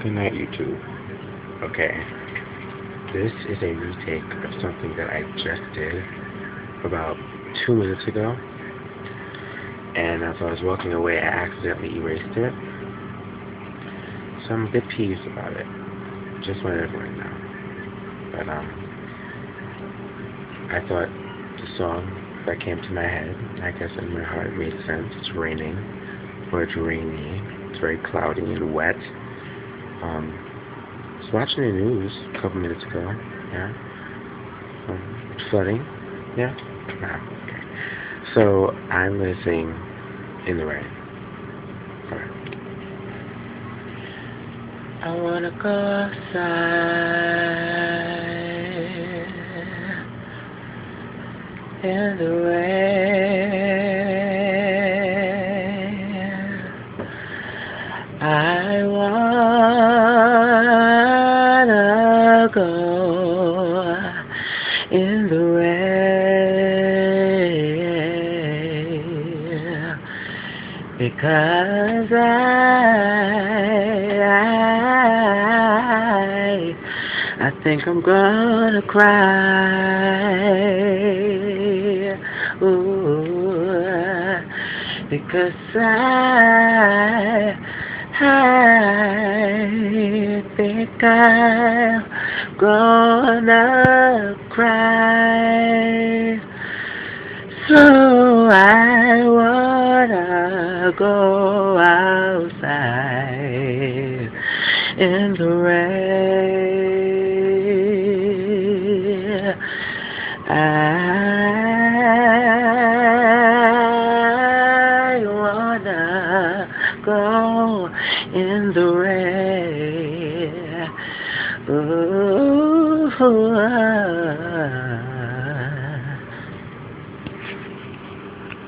Good night, YouTube. Okay, this is a retake of something that I just did about 2 minutes ago, and as I was walking away, I accidentally erased it. So I'm a bit peeved about it. Just want everyone to know. But I thought the song that came to my head, I guess in my heart, made sense. It's raining, or it's rainy. It's very cloudy and wet. Um, I was watching the news a couple minutes ago. Yeah. Flooding. Yeah. Okay. So I'm gonna sing in the rain. Alright. I wanna go outside in the rain. I wanna go in the rain because I think I'm gonna cry. Ooh, because I think I'm gonna cry. So I wanna go outside in the rain. I wanna go in the rain. Ooh,